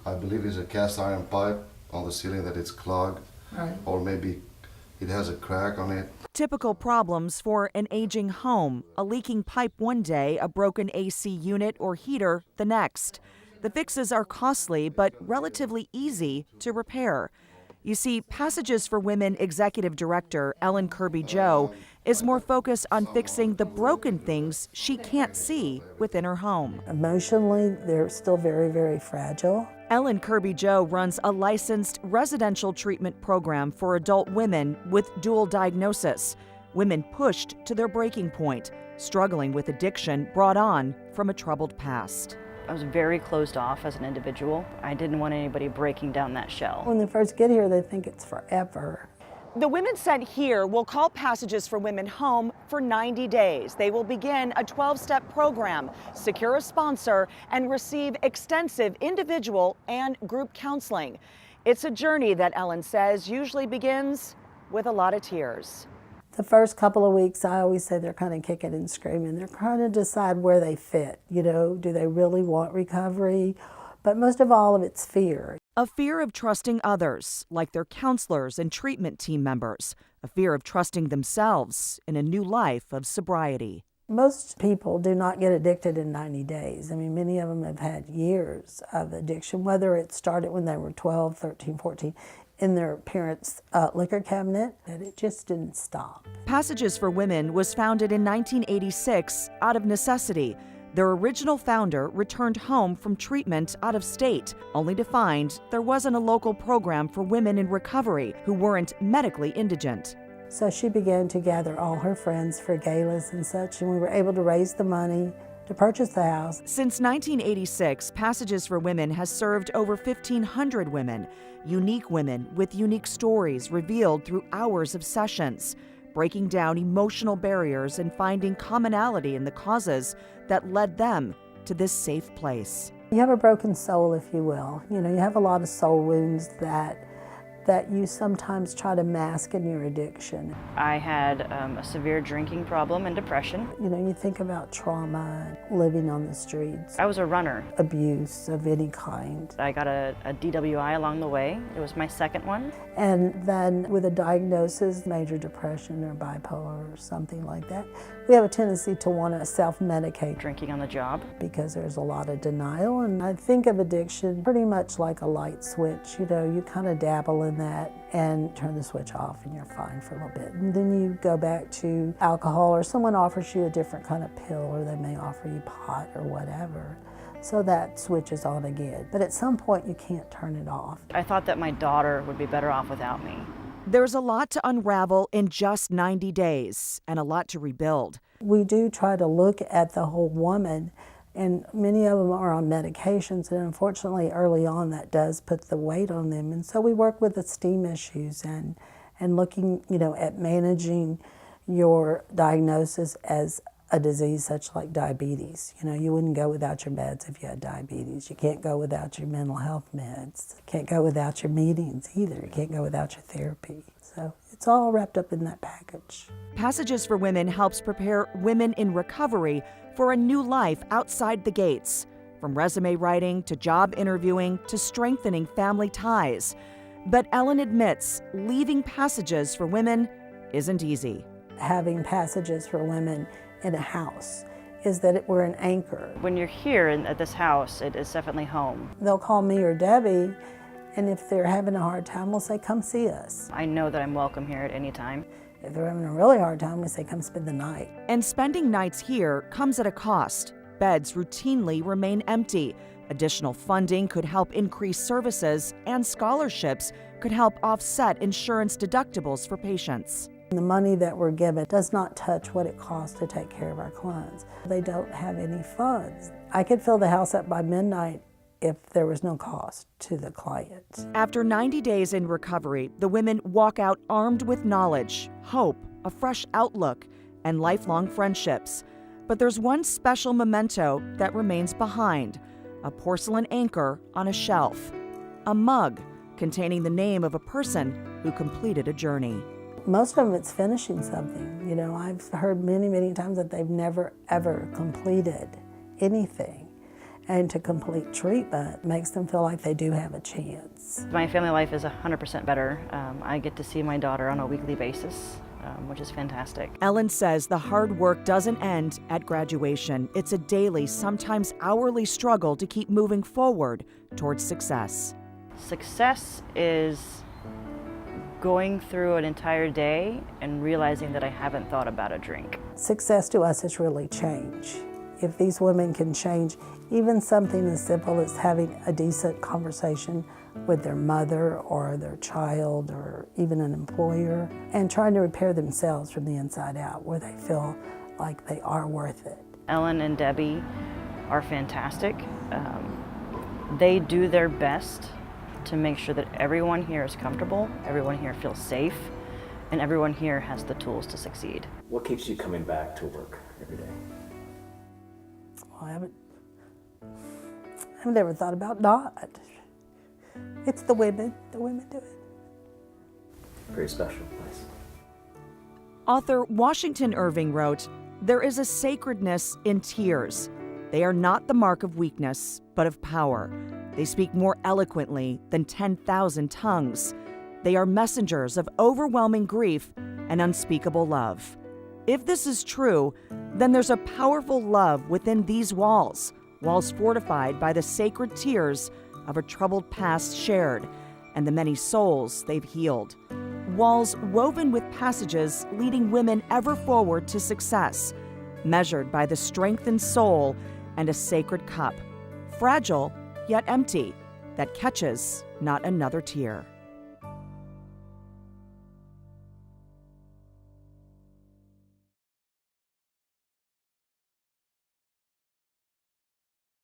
I believe it's a cast iron pipe on the ceiling that it's clogged, Right. or maybe it has a crack on it. Typical problems for an aging home: a leaking pipe one day, a broken AC unit or heater the next. The fixes are costly but relatively easy to repair. You see, Passages for Women Executive Director Ellen Kirby-Joe is more focused on fixing the broken things she can't see within her home. Emotionally, they're still very, very fragile. Ellen Kirby-Joe runs a licensed residential treatment program for adult women with dual diagnosis, women pushed to their breaking point, struggling with addiction brought on from a troubled past. I was very closed off as an individual. I didn't want anybody breaking down that shell. When they first get here, they think it's forever. The women sent here will call Passages for Women home for 90 days. They will begin a 12-step program, secure a sponsor, and receive extensive individual and group counseling. It's a journey that Ellen says usually begins with a lot of tears. The first couple of weeks, I always say they're kind of kicking and screaming. They're trying to decide where they fit. You know, do they really want recovery? But most of all, it's fear. A fear of trusting others, like their counselors and treatment team members. A fear of trusting themselves in a new life of sobriety. Most people do not get addicted in 90 days. I mean, many of them have had years of addiction, whether it started when they were 12, 13, 14, in their parents' liquor cabinet, and it just didn't stop. Passages for Women was founded in 1986 out of necessity. Their original founder returned home from treatment out of state, only to find there wasn't a local program for women in recovery who weren't medically indigent. So she began to gather all her friends for galas and such, and we were able to raise the money to purchase the house. Since 1986, Passages for Women has served over 1,500 women, unique women with unique stories revealed through hours of sessions, breaking down emotional barriers and finding commonality in the causes that led them to this safe place. You have a broken soul, if you will. You know, you have a lot of soul wounds that you sometimes try to mask in your addiction. I had a severe drinking problem and depression. You know, you think about trauma, living on the streets. I was a runner. Abuse of any kind. I got a DWI along the way. It was my second one. And then with a diagnosis, major depression or bipolar or something like that, we have a tendency to want to self-medicate. Drinking on the job. Because there's a lot of denial, and I think of addiction pretty much like a light switch. You know, you kind of dabble in that and turn the switch off and you're fine for a little bit. And then you go back to alcohol, or someone offers you a different kind of pill, or they may offer you pot or whatever. So that switches on again. But at some point you can't turn it off. I thought that my daughter would be better off without me. There's a lot to unravel in just 90 days and a lot to rebuild. We do try to look at the whole woman, and many of them are on medications, and unfortunately early on that does put the weight on them. And so we work with esteem issues and looking, you know, at managing your diagnosis as a disease such like diabetes. You know, you wouldn't go without your meds if you had diabetes. You can't go without your mental health meds. You can't go without your meetings either. You can't go without your therapy. So it's all wrapped up in that package. Passages for Women helps prepare women in recovery for a new life outside the gates, from resume writing to job interviewing to strengthening family ties. But Ellen admits leaving Passages for Women isn't easy. Having Passages for Women in a house is that we're an anchor. When you're here at this house, it is definitely home. They'll call me or Debbie, and if they're having a hard time, we'll say, come see us. I know that I'm welcome here at any time. If they're having a really hard time, we say, come spend the night. And spending nights here comes at a cost. Beds routinely remain empty. Additional funding could help increase services, and scholarships could help offset insurance deductibles for patients. The money that we're given does not touch what it costs to take care of our clients. They don't have any funds. I could fill the house up by midnight if there was no cost to the client. After 90 days in recovery, the women walk out armed with knowledge, hope, a fresh outlook, and lifelong friendships. But there's one special memento that remains behind: a porcelain anchor on a shelf, a mug containing the name of a person who completed a journey. Most of them, it's finishing something. You know, I've heard many, many times that they've never, ever completed anything. and to complete treatment makes them feel like they do have a chance. My family life is 100% better. I get to see my daughter on a weekly basis, which is fantastic. Ellen says the hard work doesn't end at graduation. It's a daily, sometimes hourly struggle to keep moving forward towards success. Success is going through an entire day and realizing that I haven't thought about a drink. Success to us is really change. If these women can change even something as simple as having a decent conversation with their mother or their child or even an employer, and trying to repair themselves from the inside out where they feel like they are worth it. Ellen and Debbie are fantastic. They do their best to make sure that everyone here is comfortable, everyone here feels safe, and everyone here has the tools to succeed. What keeps you coming back to work every day? Well, I haven't ever thought about not. It's the women do it. Very special place. Author Washington Irving wrote, "There is a sacredness in tears. They are not the mark of weakness, but of power. They speak more eloquently than 10,000 tongues. They are messengers of overwhelming grief and unspeakable love." If this is true, then there's a powerful love within these walls fortified by the sacred tears of a troubled past shared and the many souls they've healed. Walls woven with passages leading women ever forward to success, measured by the strengthened soul and a sacred cup, fragile yet empty, that catches not another tear.